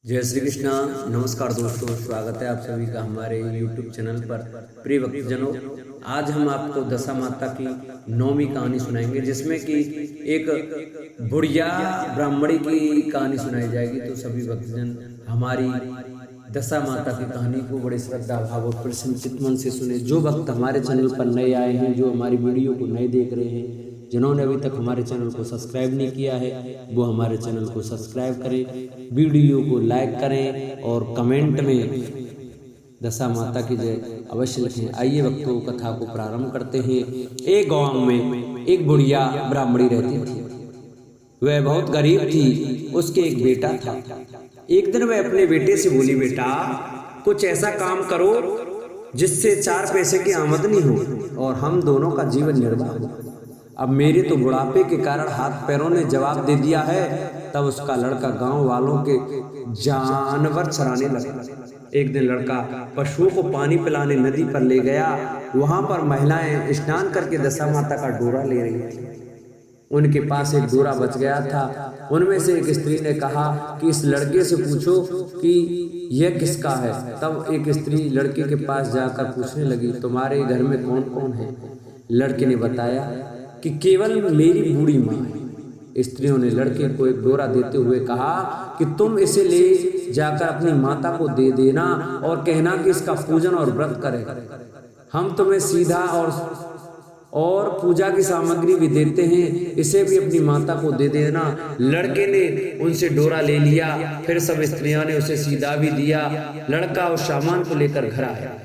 जय श्री कृष्णा। नमस्कार दोस्तों, स्वागत है आप सभी का हमारे YouTube चैनल पर। प्रिय भक्तजनों, आज हम आपको दशा माता की 9वीं कहानी सुनाएंगे, जिसमें कि एक बुढ़िया ब्राह्मणी की कहानी सुनाई जाएगी। तो सभी भक्तजन हमारी दशा माता की कहानी को बड़े श्रद्धा भाव और प्रसन्नचित मन से सुने। जो भक्त हमारे चैनल पर नए आए हैं, जो हमारी वीडियो को नए देख रहे हैं, जिन्होंने अभी तक हमारे चैनल को सब्सक्राइब नहीं किया है, वो हमारे चैनल को सब्सक्राइब करें, वीडियो को लाइक करें और कमेंट में दशा माता की जय अवश्य लिखें। आइए भक्तों, कथा को प्रारंभ करते हैं। एक गांव में एक बुढ़िया ब्राह्मणी रहती थी। वह बहुत गरीब थी। उसके एक बेटा था। एक दिन वह अपने बेटे से बोली, बेटा कुछ ऐसा काम करो जिससे 4 पैसे की आमदनी हो और हम दोनों का जीवन निर्वाह हो। अब मेरे तो बुढ़ापे के कारण हाथ पैरों ने जवाब दे दिया है। तब उसका लड़का गांव वालों के जानवर चराने लगा। एक दिन लड़का पशुओं को पानी पिलाने नदी पर ले गया। वहां पर महिलाएं स्नान करके दशा माता का डोरा ले रही थी। उनके पास एक डोरा बच गया था। उनमें से एक स्त्री ने कहा कि इस लड़के से पूछो कि यह किसका है। तब एक स्त्री लड़के के पास जाकर पूछने लगी, तुम्हारे घर में कौन कौन है? लड़के ने बताया कि केवल मेरी बूढ़ी माँ है। स्त्रियों ने लड़के को एक डोरा देते हुए कहा कि तुम इसे ले जाकर अपनी माता को दे देना और कहना कि इसका पूजन और व्रत करें। हम तुम्हें सीधा और पूजा की सामग्री भी देते हैं, इसे भी अपनी माता को दे देना। लड़के ने उनसे डोरा ले लिया। फिर सब स्त्रियों ने उसे सीधा भी दिया। लड़का उस सामान को लेकर घर आया।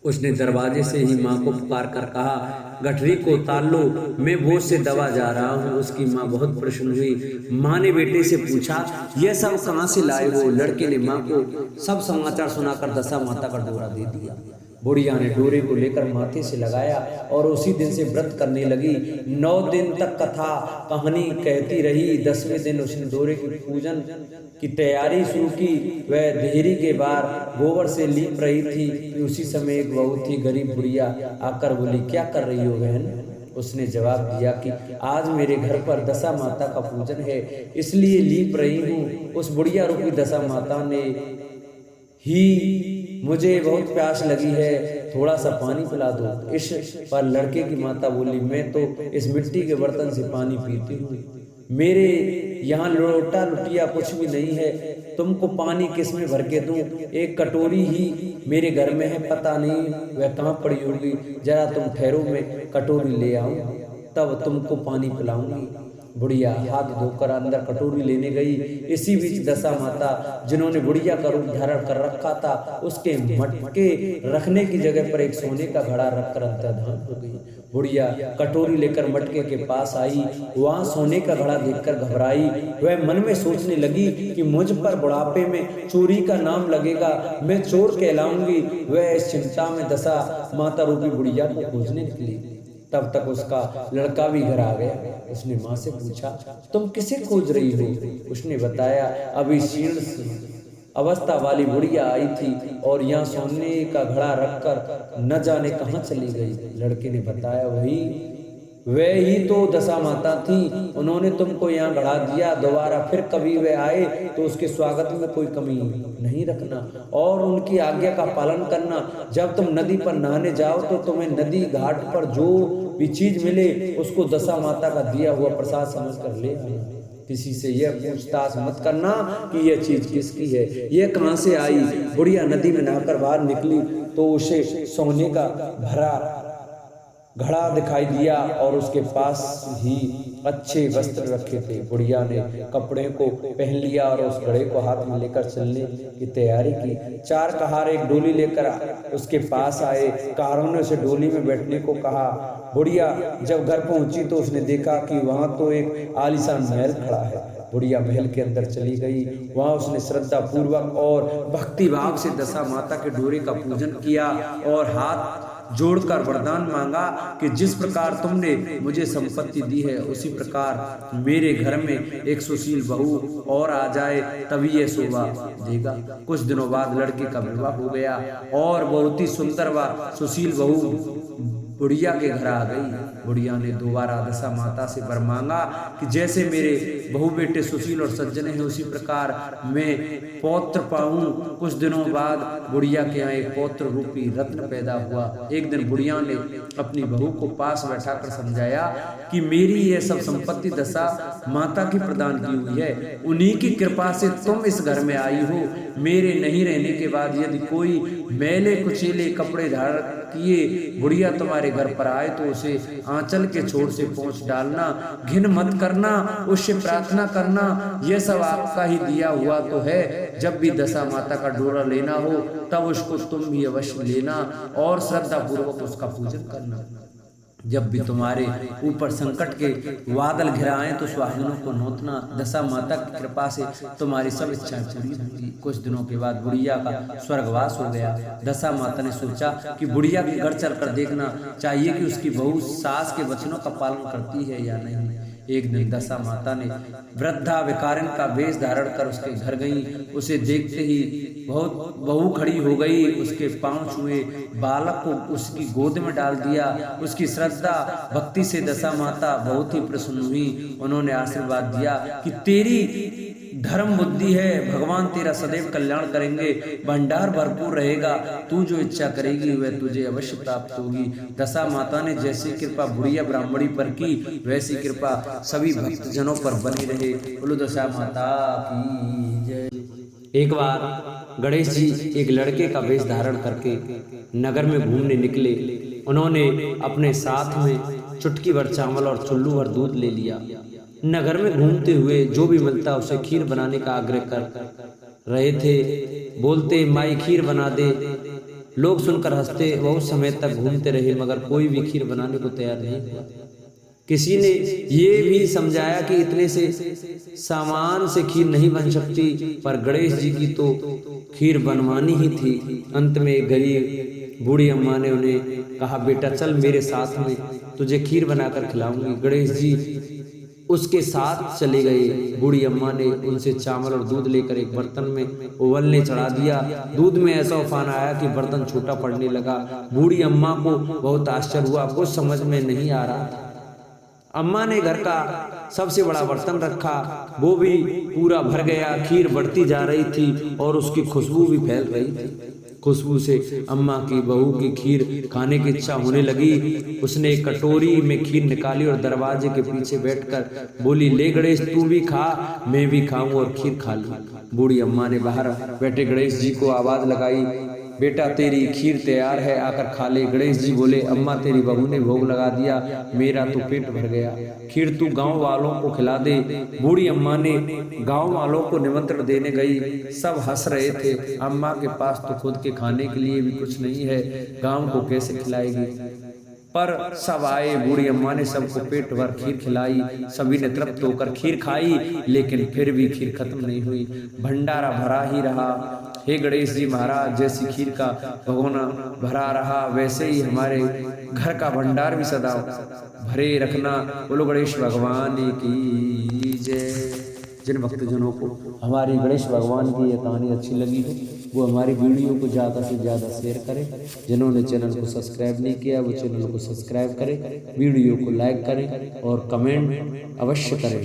उसने दरवाजे से ही माँ को पुकार कर कहा, गठरी को ताल लो, मैं बोझ से दबा जा रहा हूँ। उसकी माँ बहुत प्रसन्न हुई। माँ ने बेटे से पूछा, यह सब कहाँ से लाए हो? लड़के ने माँ को सब समाचार सुनाकर दशा माता का डोरा दे दिया। बुढ़िया ने डोरे को लेकर माथे से लगाया और उसी दिन से व्रत करने लगी। 9 दिन तक कथा कहानी कहती रही। 10वें दिन उसने डोरे की पूजन की तैयारी शुरू की। वह देहरी के बाहर गोबर से लीप रही थी कि उसी समय एक बहुत ही गरीब बुढ़िया आकर बोली, क्या कर रही हो बहन? उसने जवाब दिया कि आज मेरे घर पर दशा माता का पूजन है, इसलिए लीप रही हूँ। उस बुढ़िया रूपी दशा माता ने ही मुझे बहुत प्यास लगी है, थोड़ा सा पानी पिला दो। इस पर लड़के की माता बोली, मैं तो इस मिट्टी के बर्तन से पानी पीती हूँ, मेरे यहाँ लोटा लुटिया कुछ भी नहीं है, तुमको पानी किस में भर के दूं? एक कटोरी ही मेरे घर में है, पता नहीं वह कहाँ पड़ी होगी, जरा तुम ठहरो, मैं कटोरी ले आऊं, तब तुमको पानी पिलाऊंगी। बुढ़िया हाथ धोकर अंदर कटोरी लेने गई। इसी बीच दशा माता, जिन्होंने बुढ़िया का रूप धारण कर रखा था, उसके मटके रखने की जगह पर एक सोने का घड़ा रखकर अंतर्धान हो गई। बुढ़िया कटोरी लेकर मटके के पास आई। वहां सोने का घड़ा देखकर घबराई। वह मन में सोचने लगी कि मुझ पर बुढ़ापे में चोरी का नाम लगेगा, मैं चोर कहलाऊंगी। वह इस चिंता में दशा माता रूपी बुढ़िया को खोजने निकली। तब तक उसका लड़का भी घर आ गया। उसने माँ से पूछा, तुम किसे खोज रही हो? उसने बताया, अभी शीर्ण अवस्था वाली बुढ़िया आई थी और यहाँ सोने का घड़ा रखकर न जाने कहाँ चली गई। लड़के ने बताया, वह ही तो दशा माता थी, उन्होंने तुमको यहाँ घड़ा दिया। दोबारा फिर कभी वे आए तो उसके स्वागत में कोई कमी नहीं रखना और उनकी आज्ञा का पालन करना। जब तुम नदी पर नहाने जाओ तो तुम्हें नदी घाट पर जो भी चीज मिले उसको दशा माता का दिया हुआ प्रसाद समझकर ले आना। किसी से यह पूछताछ मत करना कि यह चीज किसकी है, यह कहाँ से आई। बुढ़िया नदी में नहाकर बाहर निकली तो उसे सोने का भरा घड़ा दिखाई दिया और उसके पास ही अच्छे वस्त्र रखे थे। बुढ़िया ने कपड़े को पहन लिया और उस घड़े को हाथ में लेकर चलने की तैयारी की। 4 कहार एक डोली लेकर उसके पास आए। कहारों ने उसे डोली में बैठने को कहा। बुढ़िया जब घर पहुंची तो उसने देखा कि वहां तो एक आलीशान महल खड़ा है। बुढ़िया महल के अंदर चली गई। वहां उसने श्रद्धा पूर्वक और भक्ति भाव से दशा माता के डोरे का पूजन किया और हाथ जोड़कर वरदान मांगा कि जिस प्रकार तुमने मुझे संपत्ति दी है, उसी प्रकार मेरे घर में एक सुशील बहू और आ जाए, तभी यह शोभा देगा। कुछ दिनों बाद लड़के का विवाह हो गया और बहुत ही सुंदर व सुशील बहू बुढ़िया के घर आ गई। बुढ़िया ने दोबारा दशा माता से वर मांगा कि जैसे मेरे बहू बेटे सुशील और सज्जन हैं उसी प्रकार मैं पौत्र पाऊं। कुछ दिनों बाद बुढ़िया के यहाँ एक पौत्र रूपी रत्न पैदा हुआ। एक दिन बुढ़िया ने अपनी बहू को पास बैठाकर समझाया कि मेरी यह सब संपत्ति दशा माता की प्रदान की हुई है, उन्हीं की कृपा से तुम इस घर में आई हो। मेरे नहीं रहने के बाद यदि कोई मैले कुचेले कपड़े धारण किए बुढ़िया तुम्हारे घर पर आए तो उसे आंचल के छोर से पोंछ डालना, घिन मत करना, उससे प्रार्थना करना, यह सब आपका ही दिया हुआ तो है। जब भी दशा माता का डोरा लेना हो तब उसको तुम भी अवश्य लेना और श्रद्धा पूर्वक उसका पूजन करना। जब भी तुम्हारे ऊपर संकट के बादल घिराएं तो सुहागिनों को नोतना, दशा माता की कृपा से तुम्हारी सब इच्छाएं पूरी होंगी। कुछ दिनों के बाद बुढ़िया का स्वर्गवास हो गया। दशा माता ने सोचा कि बुढ़िया के घर चलकर देखना चाहिए कि उसकी बहू सास के वचनों का पालन करती है या नहीं। एक दिन दशा माता ने वृद्धा विकारिन का वेश धारण कर उसके घर गई। उसे देखते ही बहू खड़ी हो गई, उसके पांव छुए, बालक को उसकी गोद में डाल दिया। उसकी श्रद्धा भक्ति से दशा माता बहुत ही प्रसन्न हुई। उन्होंने आशीर्वाद दिया कि तेरी धर्म बुद्धि है, भगवान तेरा सदैव कल्याण करेंगे, भंडार भरपूर रहेगा, तू जो इच्छा करेगी वह तुझे अवश्य प्राप्त होगी। दशा माता ने जैसी कृपा बुढ़िया ब्राह्मणी पर की वैसी कृपा सभी भक्तजनों पर बनी रहे। बोलो दशा माता की जय। एक बार गणेश जी एक लड़के का वेश धारण करके नगर में घूमने निकले। उन्होंने अपने साथ में चुटकी भर चावल और चुल्लू भर दूध ले लिया। नगर में घूमते हुए जो भी मिलता उसे खीर बनाने का आग्रह कर रहे थे। बोलते माई खीर बना दे। लोग सुनकर हंसते। बहुत समय तक घूमते रहे मगर कोई भी खीर बनाने को तैयार नहीं हुआ। किसी ने ये भी समझाया कि इतने से सामान से खीर नहीं बन सकती, पर गणेश जी की तो खीर बनवानी ही थी। अंत में एक गरीब बूढ़ी अम्मा ने उन्हें कहा, बेटा चल मेरे साथ में, तुझे खीर बनाकर खिलाऊंगी। गणेश जी उसके साथ चले गए। बूढ़ी अम्मा ने उनसे चावल और दूध लेकर एक बर्तन में उबलने चढ़ा दिया। दूध में ऐसा उफान आया कि बर्तन छोटा पड़ने लगा। बूढ़ी अम्मा को बहुत आश्चर्य हुआ, कुछ समझ में नहीं आ रहा था। अम्मा ने घर का सबसे बड़ा बर्तन रखा, वो भी पूरा भर गया। खीर बढ़ती जा रही थी और उसकी खुशबू भी फैल रही थी। खुशबू से अम्मा की बहू की खीर खाने की इच्छा होने लगी। उसने एक कटोरी में खीर निकाली और दरवाजे के पीछे बैठकर बोली, ले गणेश तू भी खा, मैं भी खाऊं और खीर खा ली। बूढ़ी अम्मा ने बाहर बैठे गणेश जी को आवाज लगाई, बेटा तेरी खीर तैयार है, आकर खा ले। गणेश जी बोले, अम्मा तेरी बहू ने भोग लगा दिया, मेरा तो पेट भर गया, खीर तू गांव वालों को खिला दे। बूढ़ी अम्मा ने गांव वालों को निमंत्रण देने गई। सब हंस रहे थे। अम्मा के पास तो खुद के खाने के लिए भी कुछ नहीं है, गांव को कैसे खिलाएगी। पर सब आए। बूढ़ी अम्मा ने सबको पेट भर खीर खिलाई। सभी ने तृप्त होकर खीर खाई, लेकिन फिर भी खीर खत्म नहीं हुई, भंडारा भरा ही रहा। हे गणेश जी महाराज, जैसी खीर का भगोना भरा रहा वैसे ही हमारे घर का भंडार भी सदा भरे रखना। बोलो गणेश भगवान की जय। जिन भक्तजनों को हमारी गणेश भगवान की यह कहानी अच्छी लगी हो वो हमारी वीडियो को ज़्यादा से ज़्यादा शेयर करें। जिन्होंने चैनल को सब्सक्राइब नहीं किया वो चैनल को सब्सक्राइब करें, वीडियो को लाइक करें और कमेंट अवश्य करें।